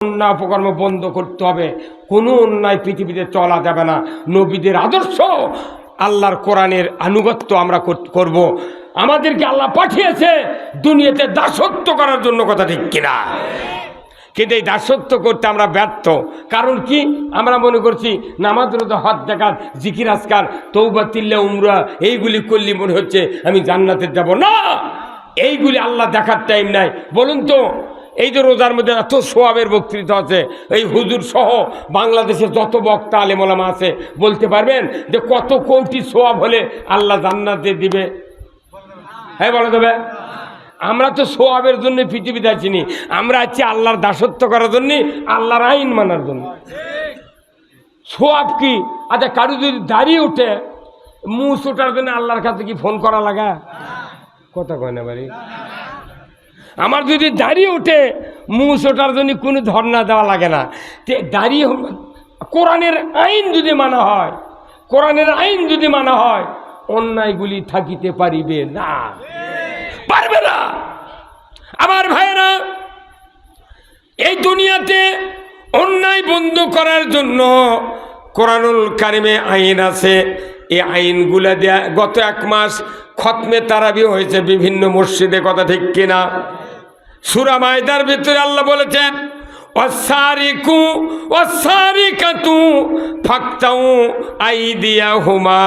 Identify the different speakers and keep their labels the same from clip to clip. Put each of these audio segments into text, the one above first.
Speaker 1: অন্যায় অপকর্ম বন্ধ করতে হবে। কোনো অন্যায় পৃথিবীতে চলা যাবে না। নবীদের আদর্শ, আল্লাহর কোরআনের আনুগত্য আমরা করব। আমাদেরকে আল্লাহ পাঠিয়েছে দুনিয়াতে দাসত্ব করার জন্য, কথা ঠিক কিনা? কিন্তু এই দাসত্ব করতে আমরা ব্যর্থ। কারণ কি? আমরা মনে করছি নামাজ রোজা হজ যাকাত জিকির আজকার তওবা তিল্লা উমরা এইগুলি করলে মনে হচ্ছে আমি জান্নাতে যাব। না, এইগুলি আল্লাহ দেখার টাইম নাই। বলুন তো, এই যে রোজার মধ্যে এত সোয়াবের বক্তৃতা আছে, এই হুজুর সহ বাংলাদেশের যত বক্তা আলেম ওলামা আছে, বলতে পারবেন যে কত কোটি সোয়াব হলে আল্লাহ জান্নাতে দিবে? হ্যাঁ, বলা যাবে? আমরা তো সোয়াবের জন্য পৃথিবীতে আছিনি, আমরা আছি আল্লাহর দাসত্ব করার জন্য, আল্লাহর আইন মানার জন্য। সোয়াব কি? আচ্ছা, কারো যদি দাঁড়িয়ে ওঠে, মুছ ওঠার জন্য আল্লাহর কাছে কি ফোন করা লাগা? কথা কয় না বাড়ি। আমার যদি দাঁড়িয়ে ওঠে, মুছ ওঠার জন্য কোনো ধর্ণা দেওয়া লাগে না। দাঁড়িয়ে কোরআনের আইন যদি মানা হয়, কোরআনের আইন যদি মানা হয়, অন্যায়গুলি থাকিতে পারিবে না, পারবে না। আমার ভাইরা, এই দুনিয়াতে অন্যায় বন্ধ করার জন্য কোরআনুল কারিমে আইন আছে। এই আইনগুলা দেয়া গত 1 মাস খতমে তারাবি হয়েছে বিভিন্ন মসজিদে, কথা ঠিক কিনা? সূরা মায়দার ভিতরে আল্লাহ বলেছেন, ওয়াসারিকু ওয়াসারিকাতু ফাকতাউ আইদিয়াহুমা।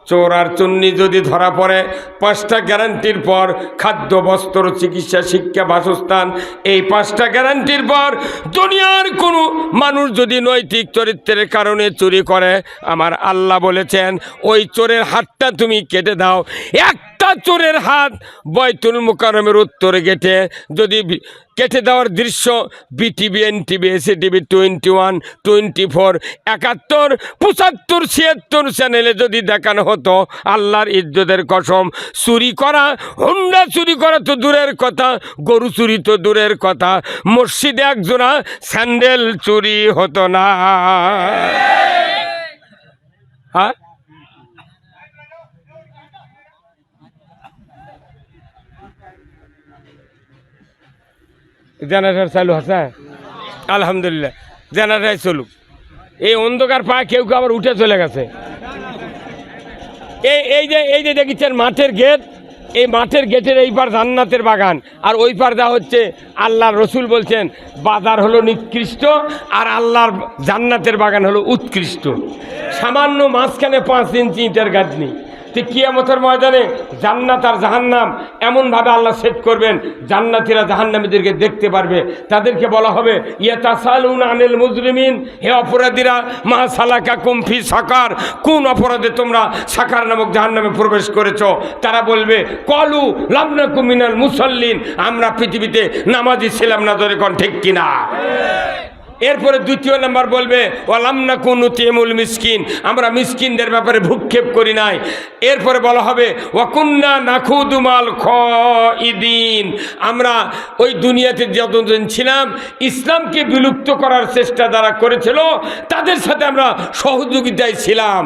Speaker 1: চোর আর চুন্নি যদি ধরা পড়ে, 5টা গ্যারান্টির পর খাদ্য, বস্ত্র, চিকিৎসা, শিক্ষা, বাসস্থান, এই 5টা গ্যারান্টির পর দুনিয়ার কোনো মানুষ যদি নৈতিক চরিত্রের কারণে চুরি করে, আমার আল্লাহ বলেছেন ওই চোরের হাতটা তুমি কেটে দাও। একটা চোরের হাত বাইতুল মুকাররমের উত্তর গেটে যদি কেটে দেওয়ার দৃশ্য বিটিভি, এনটিভি, এসিটিভি 21, 24, 71, 75, 76 চ্যানেলে যদি দেখানো হতো, আল্লাহর ইজ্জতের কসম, চুরি করা, হুন্ডা চুরি করা তো দূরের কথা, গরু চুরি তো দূরের কথা, মসজিদে একজোড়া স্যান্ডেল চুরি হতো না। হ্যাঁ, জেনারেটর চালু আছে, আলহামদুলিল্লাহ, জেনারেটর চলুক। এই অন্ধকার পায় কেউ কেউ আবার উঠে চলে গেছে। এই যে দেখছেন মাঠের গেট, এই মাঠের গেটের এই পার জান্নাতের বাগান, আর ওই পার যা হচ্ছে আল্লাহর রসুল বলছেন বাজার হলো নিকৃষ্ট, আর আল্লাহর জান্নাতের বাগান হলো উৎকৃষ্ট। সামান্য মাঝখানে 5 ইঞ্চি ইটের গাঁথনি। ঠিক কিয়ামতের ময়দানে জান্নাত আর জাহান্নাম এমনভাবে আল্লাহ সেট করবেন, জান্নাতীরা জাহান্নামীদেরকে দেখতে পারবে। তাদেরকে বলা হবে, ইয়াতাসালুনা আনিল মুজরিমিন, হে অপরাধীরা, মা সালাকাকুম ফি সাকার, কোন অপরাধে তোমরা সাকার নামক জাহান্নামে প্রবেশ করেছো? তারা বলবে, কলু লাম নাকু মিনাল মুসাল্লিন, আমরা পৃথিবীতে নামাজি ছিলাম না। ধরে কোন ঠিক কিনা? এরপরে 2 নম্বর বলবে, ওয়ালাম নাকু নুতিমুল মিসকিন, আমরা মিসকিনদের ব্যাপারে ভ্রুক্ষেপ করি নাই। এরপরে বলা হবে, ওয়াকুন্না নাখুদু মাল খাইদিন, আমরা ওই দুনিয়াতে যতদিন ছিলাম ইসলামকে বিলুপ্ত করার চেষ্টা যারা করেছিল তাদের সাথে আমরা সহযোগিতায় ছিলাম।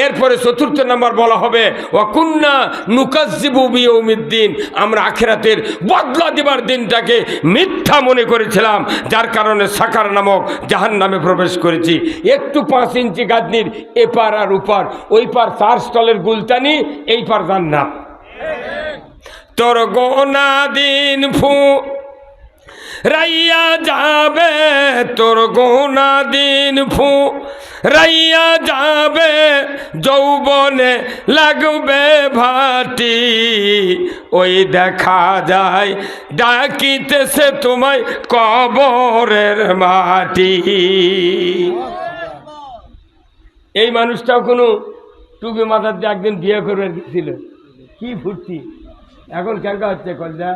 Speaker 1: এরপরে 4 নম্বর বলা হবে, ওয়াকুন্না নুকাজ্জিবু বিয়াউমিদ্দিন, আমরা আখিরাতের বদলা দেবার দিনটাকে মিথ্যা মনে করেছিলাম, যার কারণে সাকার নামক জাহান্নামে প্রবেশ করেছি। একটু 5 ইঞ্চি গাঁথনির এপার আর উপার, ওই পার 4 স্থলের গুলতানি, এই পার জান্নাত। তোর গোনা দিন ফু রাইয়া যাবে, তোর গোনা দিন ফু রাইয়া যাবে, যৌবনে লাগবে ভাটি, ওই দেখা যায় ডাকিতেছে তোমায় কবরের মাটি। এই মানুষটাও কোনো টুপি মাথার দিয়ে একদিন বিয়ে করবে ছিল, কি ফুর্তি, এখন কেঙ্কা হচ্ছে কলজা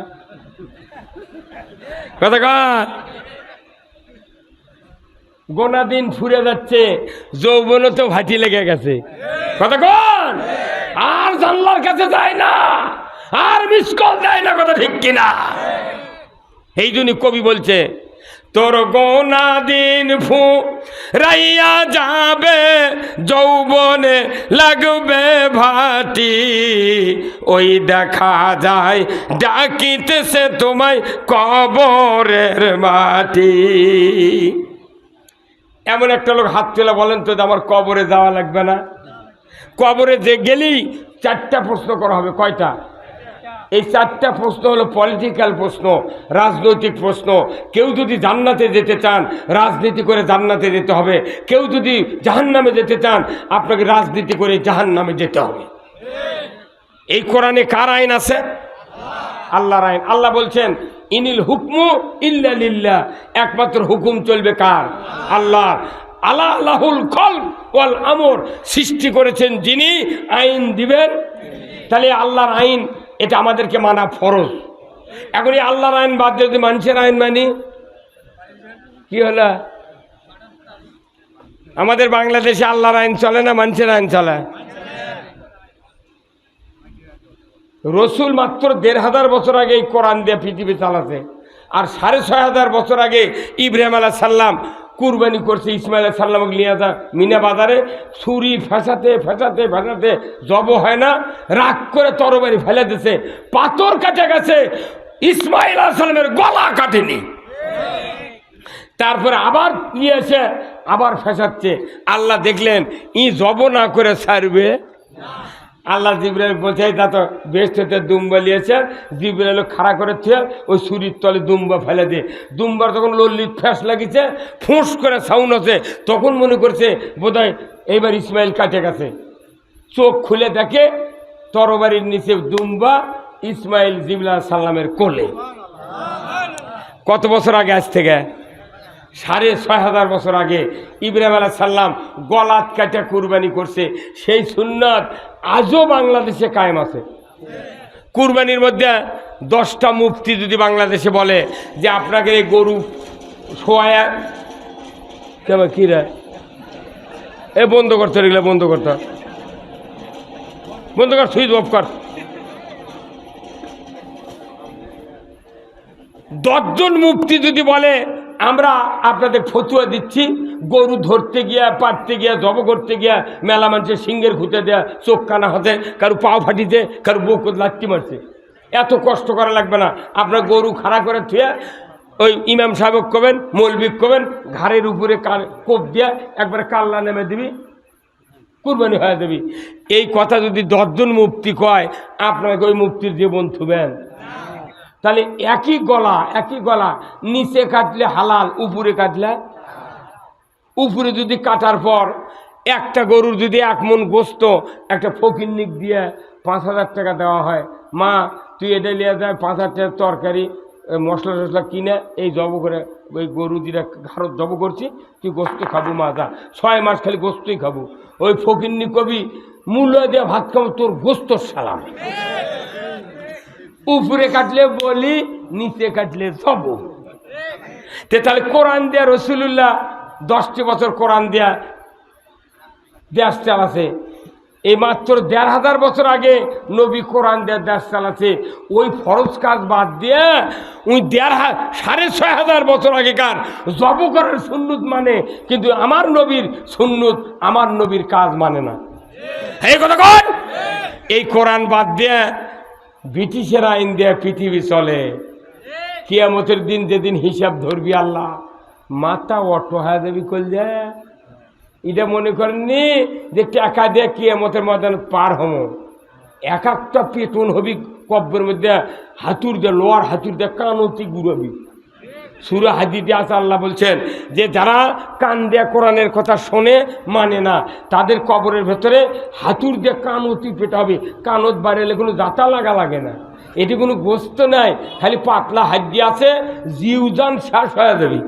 Speaker 1: কথা কর। গোনা দিন ফুরে যাচ্ছে, যৌবনও তো ভাটি লেগে গেছে, কথা কর। আর জানলার কাছে যায় না, আর মিস কল দেয় না, কথা ঠিক কিনা? এই জন্য কবি বলছে, তোর গোনা দিন ফুরাইয়া যাবে, যৌবনে লাগবে ভাটি, ওই দেখা যায় ডাকিতেছে তোমায় কবরের মাটি। এমন একটা লোক হাত তুলে বলেন তো, আমার কবরে যাওয়া লাগবে না? কবরে যে গেলেই 4টা প্রশ্ন করা হবে। কয়টা? এই 4টা প্রশ্ন হলো পলিটিক্যাল প্রশ্ন, রাজনৈতিক প্রশ্ন। কেউ যদি জান্নাতে যেতে চান, রাজনীতি করে জান্নাতে যেতে হবে। কেউ যদি জাহান্নামে যেতে চান, আপনাকে রাজনীতি করে জাহান্নামে যেতে হবে। এই কোরআনে কার আইন আছে? আল্লাহর আইন। আল্লাহ বলছেন ইনিল হুকমু ইল্লা লিল্লাহ, একমাত্র হুকুম চলবে কার? আল্লাহর। আল্লাহুল খলক ওয়াল আমর, সৃষ্টি করেছেন যিনি, আইন দিবেন। তাহলে আল্লাহর আইন, এটা আমাদেরকে মানা ফরজ। এখন এই আল্লাহর আইন বাদ দিয়ে যদি মানুষের আইন মানি, কি হলো? আমাদের বাংলাদেশে আল্লাহর আইন চলে না, মানুষের আইন চলে? রসুল মাত্র 1500 বছর আগে এই কোরআন দিয়ে পৃথিবী চালাছে, আর 6500 বছর আগে ইব্রাহিম আলাইহিস সালাম কুরবানি করছে ইসমাইল আলাইহিস সালামকে নিয়ে যা মিনা বাজারে। ছুরি ফেসাতে ফেসাতে ফেসাতে জব হয় না, রাগ করে তরবারি ফেলে দিছে, পাথর কাটে গেছে, ইসমাইল আলাইহিস সালামের গলা কাটেনি। তারপরে আবার নিয়ে এসে আবার ফেসাচ্ছে। আল্লাহ দেখলেন ই জব না করে ছাড়বে। আল্লাহ জিবরাইল বলছে তা তো বেশ হতে দুম্বা নিয়েছে। জিবরাইল খাড়া করেছে, ওই ছুরির তলে দুম্বা ফেলে দিয়ে, দুম্বার তখন লল্লিত ফ্যাস লাগিছে, ফুঁস করে সাউন্ড আছে, তখন মনে করছে বোধহয় এইবার ইসমাইল কাটে গেছে। চোখ খুলে দেখে তরবারির নিচে দুম্বা, ইসমাইল জিবরাইল আলাইহিস সালামের কোলে। কত বছর আগে? আজ থেকে 6500 বছর আগে ইব্রাহিম আলাইহিস সালাম গলাত কাটা কুরবানি করছে। সেই সুন্নাত আজও বাংলাদেশে কায়েম আছে। কুরবানির মধ্যে 10টা মুফতি যদি বাংলাদেশে বলে যে আপনাকে এই গরু শোয়া কেমন কী রে, এ বন্ধ করতে, এগুলো বন্ধ করতে, বন্ধ কর, সুইচ অফ কর। 10 জন মুফতি যদি বলে আমরা আপনাদের ফতুয়া দিচ্ছি, গরু ধরতে গিয়া, পাড়তে গিয়া, জব করতে গিয়া মেলা মানুষের সিংহের খুঁতে দেয়া, চোখ কানা হাতে, কারো পাও ফাটিতে, কারো বুক লাত্তি মারছে, এত কষ্ট করা লাগবে না। আপনার গরু খাড়া করে থুয়ে ওই ইমাম সাহেব কবেন, মৌলবি কবেন, ঘাড়ের উপরে কোপ দিয়া একবারে কাল্লা নেমে দিবি, কুরবানি হয়ে দেবি। এই কথা যদি 10 জন মুফতি কয়, আপনাকে ওই মুফতির জীবন থুবেন? তাহলে একই গলা, নিচে কাটলে হালাল, উপরে কাটলে, উপরে যদি কাটার পর একটা গরুর যদি 1 মণ গোস্ত একটা ফকিন্নিক দিয়ে 5000 টাকা দেওয়া হয়, মা তুই এটা নিয়ে যায় 5000 টাকার তরকারি মশলা টশলা কিনে এই জব করে ওই গরু যেটা ঘাড়ত জব করছি, তুই গোস্ত খাবো মা, যা 6 মাস খালি গোস্তই খাবো। ওই ফকিন্নি কবি মূল্য দিয়ে ভাত খাবো, তোর গোস্তর সালাম। উপরে কাটলে বলি, নিচে কাটলে জব। তাহলে কোরআন দেয়া রসুল্লাহ 10টি বছর কোরআন দেয়া দেশ চালাছে। এই মাত্র 1500 বছর আগে নবী কোরআন দেয়া দেশ চালাচ্ছে। ওই ফরজ কাজ বাদ দিয়ে ওই 6500 বছর আগেকার জব করার সুন্নত মানে, কিন্তু আমার নবীর সুন্নত, আমার নবীর কাজ মানে না। এই কথা কন। এই কোরআন বাদ দিয়ে ব্রিটিশের আইন দেয়া পৃথিবী চলে। কিয়ামতের দিন যেদিন হিসাব ধরবি আল্লাহ, মাথা অটো হয়ে যাবি কইলে। এটা মনে করেননি যে টাকা দিয়ে কিয়ামতের ময়দান পার হবো। এক একটা পেতন হবি কব্বের মধ্যে, হাতুর দিয়ে, লোয়ার হাতুর দিয়ে কানতি গুড়াবি। সূরা হাদীদে আছে, আল্লাহ বলছেন যে যারা কান দিয়ে কোরআনের কথা শোনে মানে না, তাদের কবরের ভেতরে হাতুর দিয়ে কানতি পেটাবে। কানত বাড়ালে কোনো জাতা লাগে না, এটি কোনো গোস্ত নাই, খালি পাতলা হাড্ডি আছে, জিউজান শেষ হয়ে যাবে।